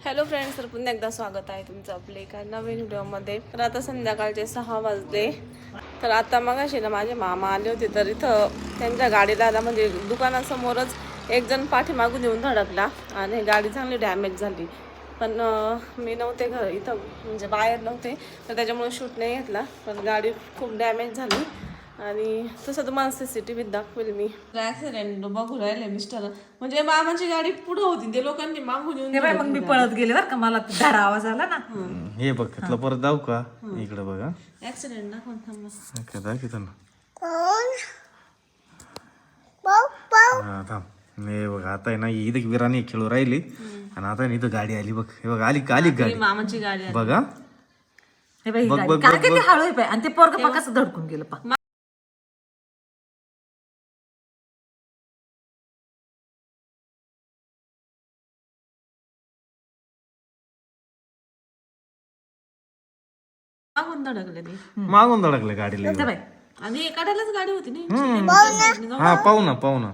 Hello friends, तर पुन्हा एकदा स्वागत आहे तुमचं आपल्या एका नवीन व्हिडिओमध्ये. तर आता संध्याकाळचे 6 वाजले. तर आता मगाशी ना माझे मामा आले होते, तर इथं त्यांच्या गाडीला आला म्हणजे दुकानासमोरच एक जण पाठीमागून येऊन धडकला आणि गाडी चांगली डॅमेज झाली. पण मी नव्हते इथं म्हणजे बाहेर नव्हते, तर त्याच्यामुळे शूट नाही घेतला. पण गाडी खूप डॅमेज झाली आणि तसं तुम्हाला CCTV दाखवेल मी. ॲक्सिडेंट बघू राहिले मिस्टर, म्हणजे मामाची गाडी पुढे होती, ते लोकांनी मागून येऊन मग मी पळत गेले बरं का, मला धडा आवाज आला ना. हे बघ इथलं परत जाऊ का इकडे बघा ऍक्सिडेंट दाखवून थांबा. दाखवतो ना. हा थांब हे बघ, आता आहे ना इथं विराणी खेळू राहिली आणि आता आहे ना इथं गाडी आली बघ. हे बघ आली आली गाडी मामाची गाडी आहे. बघा हे बाई गाडी काय किती हळू आहे बाई, आणि ते पोरग पा कसं धडकून गेलं पा. मागून धडकले ते मागून धडकलं गाडीला. ते बाई आणि एकाड्यालाच गाडी होती ना. हा पाहू ना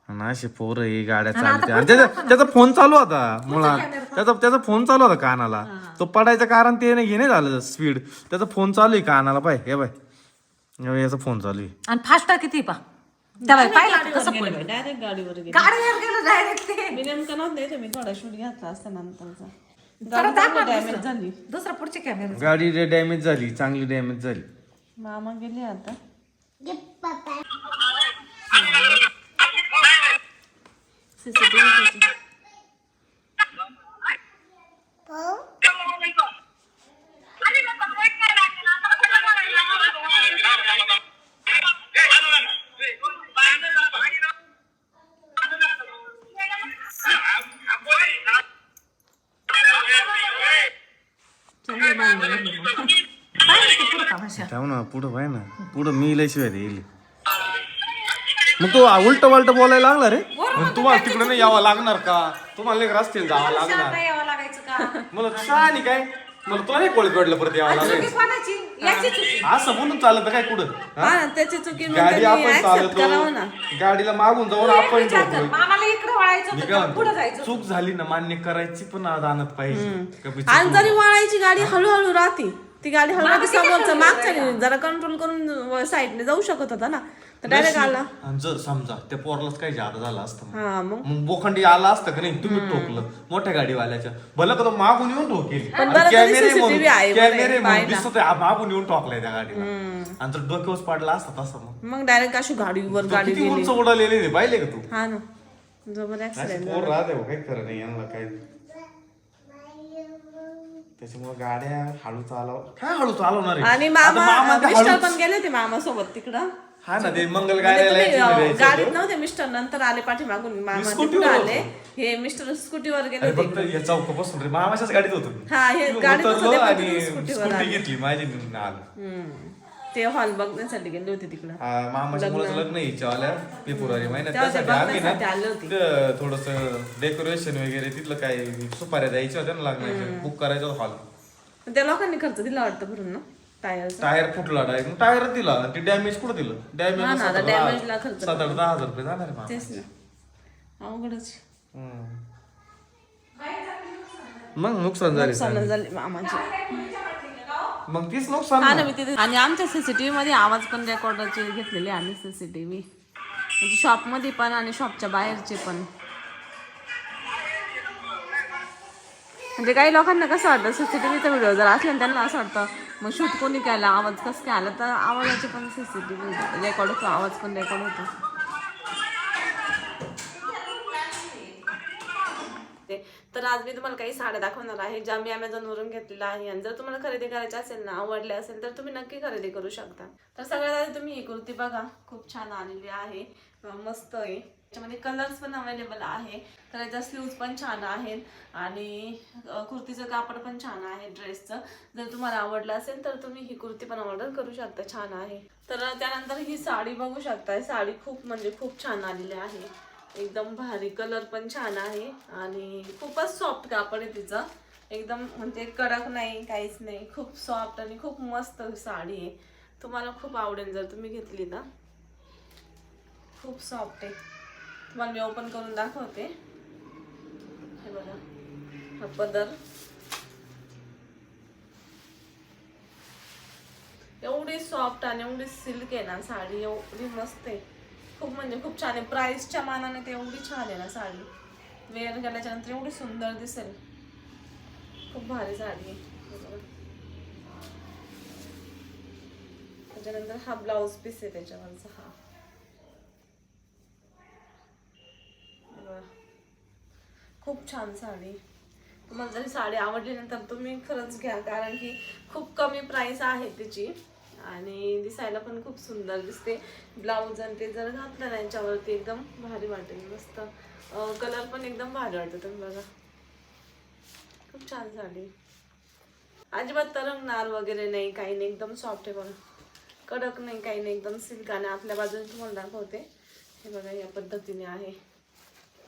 आणि असे पोरं ही गाड्या चालते आणि त्याचा फोन चालू होता मुळात. त्याचा फोन चालू होता कानाला. तो पडायचं कारण ते नाही झालं स्पीड. त्याचा फोन चालू आहे कानाला. पाय हे बाय याचा फोन चालू आहे आणि फास्ट किती पा. त्या बाई पाहिलं कसं डायरेक्ट गाडीवर गेले. गाडीवर गेलं डायरेक्ट. मी नेमकं नव्हते, मी थोडा शूट घेतला असता नंतरचा. डॅमेज झाली दुसरा पुढची कॅमेरा. गाडी डॅमेज झाली, चांगली डॅमेज झाली. मामा गेले आता. CCTV ना पुढं पाय ना, पुढं मी लय शिवाय येईल. मग तो उलट वालट बोलायला लागला रे. तुम्हाला तिकडे नाही यावं लागणार का? तुम्हाला एक रस्त्याने जावं लागणार. यावं लागायचं का? मला शाळा काय, मला तुला नाही कोळी कडलं परत यावं लागेल असं म्हणून चालत काय कुठं. त्याची चुकी गाडी आपण चालवतो, गाडीला मागून जाऊन आपण आम्हाला इकडे वळायचं पुढे जायचं. चूक झाली ना मान्य करायची, पण आणत पाहिजे. आणि जरी वळायची गाडी हळूहळू राहते, ती गाडी हळूहळू समोरचा मागच्या जरा कंट्रोल करून साईडने जाऊ शकत होता ना, तर डायरेक्ट आला. जर समजा त्या पोरलाच काही जादा झालं असतं, हा मग बोखंडी आला असतं का नाही, तुम्ही ठोकलं मोठ्या गाडीवाल्याच्या, भलं का तो मागून येऊन ठोकेल. पण बरं तरी CCTV आहे, कॅमेरे पाहिला. दिसत मागून येऊन ठोकलाय त्या गाडीला, आणि जर डोक्यावर पडला असता तसं मग डायरेक्ट अशी गाडीवर गाडी किती गेली. उंच उडालेले पाहिले का तू. हा ना, जबर ऍक्सिडेंट. पोर राहते काही खरं नाही यांना काय. त्याच्यामुळे गाड्या हळू चालवणार आहे. आणि मामा मिस्टर पण गेले होते मामा सोबत तिकडं. हा ना, ते मंगल गाड्या गाडीत नव्हते मिस्टर, नंतर आले पाठीमागून मामा तिकडे आले. हे मिस्टर स्कूटीवर गेले होते. फक्त या चौकापासून रे मामाच्याच गाडीत होतो. हा, हे गाडीत होते, आणि स्कूटीवर स्कूटी घेतली माझी आलं. ते हॉल बघण्यासाठी गेले होते तिकडं. मामाच्या मुलाचं लग्न आहे हिच्यावाल्या फेब्रुवारी महिन्यात. तेव्हा ते त्यासाठी आम्ही बघण्यासाठी आले होते. ना थोडस डेकोरेशन वगैरे तिथलं काय सुपाऱ्या द्यायच्या होत्या ना लग्नाच्या, बुक करायचं हॉल. त्या लोकांनी खर्च दिला वाटतं भरून ना टायर फुटला डायरेक्ट, टायर दिला. ते डॅमेज कुठं दिलं? डॅमेजला खर्च 7-10 हजार रुपये जाणार आहे. तेच ना, अवघडच. मग नुकसान झाले मामाचे. मग तीच नुकसान. हा ना, मी तिथे. आणि आमच्या CCTV मध्ये आवाज पण रेकॉर्डरचे घेतलेले आम्ही CCTV, म्हणजे शॉपमध्ये पण आणि शॉपच्या बाहेरचे पण. म्हणजे काही लोकांना कसं वाटतं, CCTVचा व्हिडिओ जर असला ना त्यांना असं वाटतं मग शूट कोणी केला, आवाज कसं काय आला, तर आवाजाचे पण CCTV रेकॉर्ड होतो, आवाज पण रेकॉर्ड होतो. तर आज मी तुम्हाला काही साड्या दाखवणार आहे, ज्या मी Amazonवरून घेतलेल्या आहे. आणि जर तुम्हाला खरेदी करायची असेल ना, आवडल्या असेल तर तुम्ही नक्की खरेदी करू शकता. तर सगळ्यात आधी तुम्ही ही कुर्ती बघा, खूप छान आलेली आहे, मस्त आहे. त्याच्यामध्ये कलर्स पण अवेलेबल आहे. तर याचा स्लीव्ज पण छान आहेत आणि कुर्तीचं कापड पण छान आहे ड्रेसचं. जर तुम्हाला आवडलं असेल तर तुम्ही ही कुर्ती पण ऑर्डर करू शकता, छान आहे. तर त्यानंतर ही साडी बघू शकता, साडी खूप म्हणजे खूप छान आलेली आहे, एकदम भारी. कलर पण छान आहे आणि खूपच सॉफ्ट कापड आहे तिचं, एकदम म्हणजे कडक नाही, काहीच नाही, खूप सॉफ्ट आणि खूप मस्त साडी आहे. तुम्हाला खूप आवडेल जर तुम्ही घेतली ना, खूप सॉफ्ट आहे. तुम्हाला मी ओपन करून दाखवते, हे बघा. हा पदर एवढी सॉफ्ट आणि एवढी सिल्क आहे ना साडी, एवढी मस्त आहे. खूप म्हणजे खूप छान आहे. प्राइसच्या मानाने ते एवढी छान आहे ना साडी. वेअर केल्याच्या नंतर एवढी सुंदर दिसेल. खूप भारी साडी आहे. त्याच्यानंतर हा ब्लाउज पीस आहे त्याच्यावरचा. हा खूप छान साडी. तुम्हाला जरी साडी आवडली ना तर तुम्ही खरंच घ्या, कारण की खूप कमी प्राइस आहे तिची आणि दिसायला पण खूप सुंदर दिसते. ब्लाऊज आणि ते जर घातलं ना याच्यावरती एकदम भारी वाटेल. मस्त कलर पण एकदम भारी वाटतं. तुम्ही बघा खूप छान साडी. अजिबात तरंगणार वगैरे नाही, काही नाही. एकदम सॉफ्ट आहे बघा, कडक नाही, काही नाही. एकदम सिल्क. आणि आपल्या बाजूने तुम्हाला दाखवते. हे बघा या पद्धतीने आहे.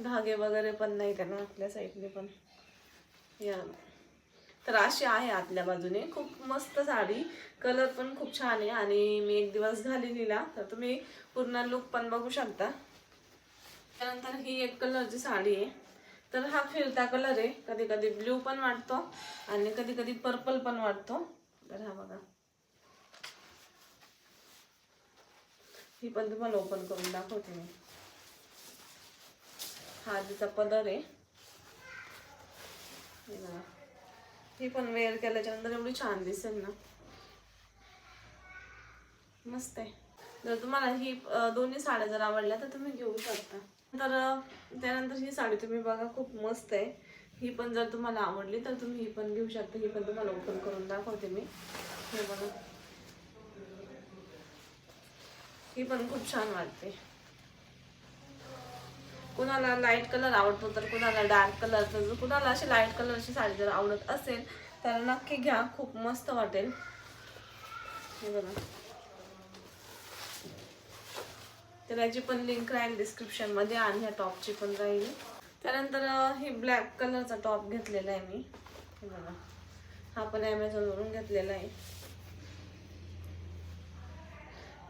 धागे वगैरे पण नाही त्यांना आपल्या साईडने पण. या तर अशी आहे आतल्या बाजूने. खूप मस्त साडी. कलर पण खूप छान आहे आणि मी एक दिवस घालून तर तुम्ही पूर्ण लुक पण बघू शकता. त्यानंतर ही एक कलरची साडी आहे. तर हा फिरता कलर आहे. कधी कधी ब्ल्यू पण वाटतो आणि कधी कधी पर्पल पण वाटतो. तर हा बघा, ही पण तुम्हाला ओपन करून दाखवते मी. हा तिचा पदर आहे. ही पण वेअर केल्याच्या नंतर एवढी छान दिसेल ना, मस्त आहे. जर तुम्हाला ही दोन्ही साड्या जर आवडल्या तर तुम्ही घेऊ शकता. तर त्यानंतर ही साडी तुम्ही बघा खूप मस्त आहे. ही पण जर तुम्हाला आवडली तर तुम्ही ही पण घेऊ शकता. ही पण तुम्हाला ओपन करून दाखवते मी. हे बघा, ही पण खूप छान वाटते. कुणाला लाईट कलर आवडतो तर कुणाला डार्क कलर. तर कुणाला अशी लाईट कलरची साडी जर आवडत असेल तर नक्की घ्या, खूप मस्त वाटेल. हे बघा, तर याची पण लिंक राहील डिस्क्रिप्शन मध्ये आणि ह्या टॉपची पण राहील. त्यानंतर ही ब्लॅक कलरचा टॉप घेतलेला आहे मी. हे बघा, हा पण Amazon वरून घेतलेला आहे.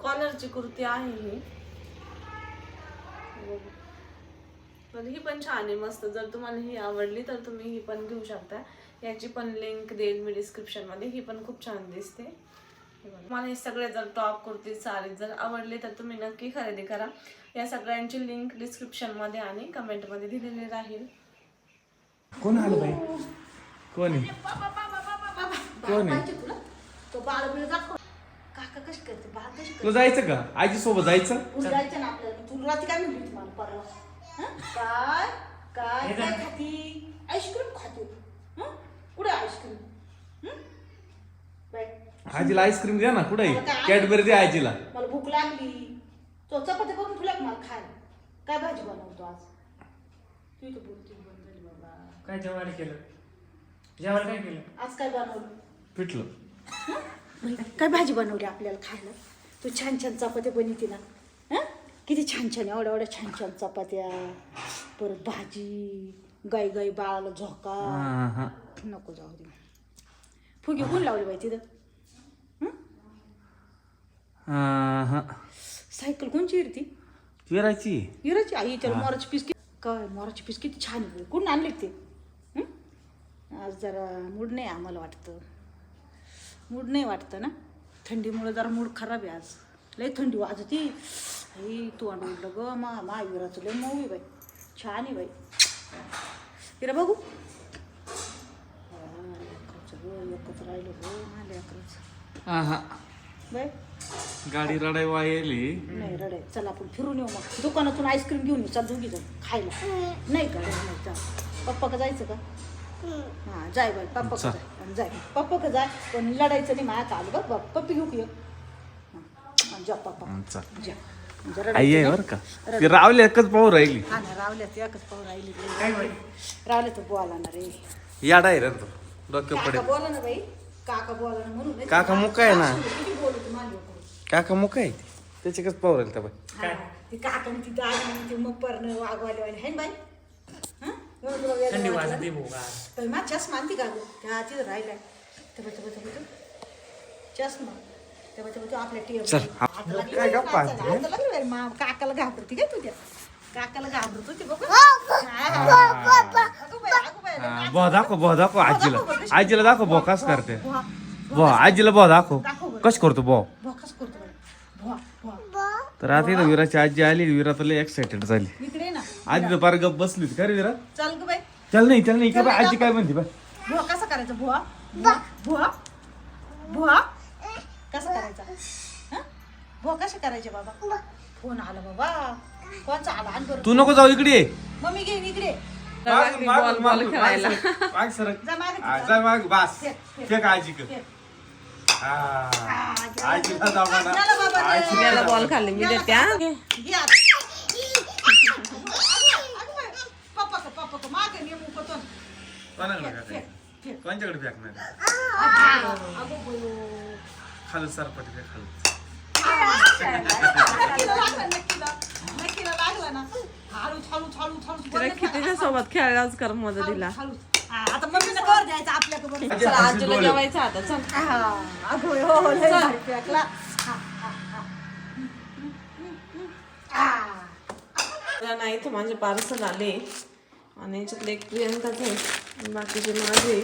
कॉलरची कुर्ती आहे ही. तर ही पण छान आहे, मस्त. जर तुम्हाला ही आवडली तर तुम्ही ही पण घेऊ शकता. याची पण लिंक देईल मी डिस्क्रिप्शन मध्ये. ही पण खूप छान दिसते. मला हे सगळे जर टॉप कुर्ती साडी जर आवडले तर तुम्ही नक्की खरेदी करा. या सगळ्यांची लिंक डिस्क्रिप्शन मध्ये आणि कमेंट मध्ये दिलेली राहील. कोण आलं बाई? कोण आहे? कोण आहे? तो बाळ बिळ दाखव. काका कशी करते, बाळ कशी करते. तुला जायचं का आजी सोबत जायचं? तुला जायचं ना आपल्याला. तू रात्री काय म्हणली होती मला परवा? काय काय काय खाती? आईस्क्रीम खाते. कुठे आईस्क्रीम? आजीला आईस्क्रीम द्या ना. कुठे कॅडबरी द्या आजीला. मला भूक लागली. तो चपाती करून तुला मला खायला. काय भाजी बनवतो आज? तू इथं बोलते बंद झाली बाबा. काय जेवण केलं? जेवण काय केलं? आज काय बनवलं? पिठलं. काय भाजी बनवली आपल्याला खायला? तू छान छान चपात्या बनवते ना. किती छान छान, एवढ्या एवढ्या छान छान चपात्या, परत भाजी, गाई गाई बाळाला झोका. नको जाऊ दे. फुगे कोण लावली बाई तिथं? सायकल कोणची इरती? विराची. इराची आई. चल मोराची पीस. काय मोराची पीस किती छान आहे. कोण आणले ते? आज जरा मूड नाही आम्हाला वाटतं. मूड नाही वाटतं ना, थंडीमुळे जरा मूड खराब आहे आज. लय थंडी वाजती. आई तू आणलं ग मा विराचं लय मऊ आहे बाई. छान आहे बाई. विरा बघू. एकच राहिलं गो आले अकराच बाय. गाडी रडाय वायली. नाही रडाय. चल आपण फिरून येऊ मग. दुकानातून आईस्क्रीम घेऊन येऊ. चल दोघी जाऊ खायला. नाही का? नाही जा. पप्पा का जायचं का? हां जाय बाई. पप्पा का जाय. जाय पप्पा का जाय. पण लढायचं नाही. माझ्या आलं बघ बाप. पप्पी घेऊ की. जा पप्पा जा. आई आहे बरं का. ती रावली एकच पाहू राहिली. हा ना, रावल्यात एकच पाहू राहिली. रावल्या तर बोला ना रे. याडा आहे रे तो. डोक्यावर काका पडेल. बोला ना बाई. काका बोला ना म्हणून. काका मुका आहे ना. किती बोलतो माझ्या. काका मुका आहे. त्याच्याकच पाहू राहिली त्या बाई. ती काकाने ती दादा ते मग परण वागवाले वाले है बाई. थंडी वाजते भोगा. तर मा चष्मा आणते का गं? त्या तिथं राहिलाय. चष्मा तेव्हा आपल्या चल, काय गप्पा काकाला घाबरते काय तू त्या? काकाला घाबरतो ते बघ. नाच. बो दाखव आजीला आजीला दाखव बो कस करते बुवा बो आजीला बो दाखव दाखव बरं. कस करतो बो बुवा कसं करतो बरं? बुवा बुवा तर आता इथं विराची आजी आली विरा तर लय एक्साइटेड झाली इकडे ये ना. आजी तर पार गप बसली होती. का रे विरा चल ग बाई. चल नाही इकडे बघ, आजी काय म्हणते बा बुवा कसं करायचं बुवा बुवा बुवा बुवा कसं करायचं हं? बुवा कसं करायचे बाबा फोन आला बाबा कोणचा आला आणि बरं तू नको जाऊ इकडे ये. मम्मी घे इकडे बॉल खेळायला. माग सरक जा मागे हा, जा माग बास फेक, फेक. फेक आजी कर फेक. आजीला जाऊ म्हणा. गेला बाबा ते. आजी- याला बॉल खाली मी देते हा. घे आता. पप्पा मागे नेमू पतन कोणाकडे काय? फेक. कोणच्याकडे फेकणार अगो बयो. खाली सरपटी फेक खाली नक्कीला लागला ना तिला कितीच्या सोबत खेळायलाच कर मदतीला. आता मम्मीला कर द्यायचं आपल्याकडे चला आजीला जेवायचं आता चल. नाही तर माझे पार्सल आले आणि याच्यातले एक प्रियंकाचं आहे बाकीचे माझे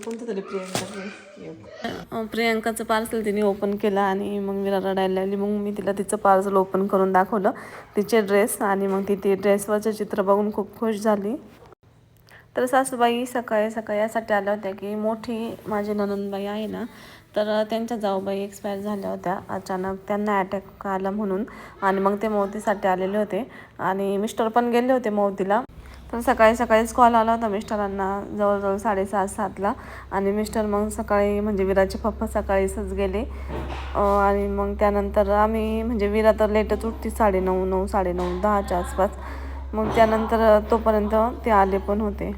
कोणतं तरी प्रियंकाचं प्रियंकाचं पार्सल तिने ओपन केलं आणि मग मी रडायला लागली. मग मी तिला तिचं पार्सल ओपन करून दाखवलं तिचे ड्रेस आणि मग ती ड्रेसवरचं चित्र बघून खूप खुश झाली. तर सासूबाई सकाळी सकाळी यासाठी आल्या होत्या की मोठी माझी ननंदबाई आहे ना तर त्यांच्या जाऊबाई एक्सपायर झाल्या होत्या अचानक त्यांना अटॅक आला म्हणून आणि मग ते मौतीसाठी आलेले होते आणि मिस्टर पण गेले होते मौतीला. तर सकाळी सकाळीच कॉल आला होता मिस्टरांना जवळजवळ 6:30-7ला आणि मिस्टर मग सकाळी म्हणजे विराचे पप्पा सकाळीच गेले आणि मग त्यानंतर आम्ही म्हणजे विरा तर लेटच उठती 9:30, 9:30, 10च्या आसपास. मग त्यानंतर तोपर्यंत ते आले पण होते.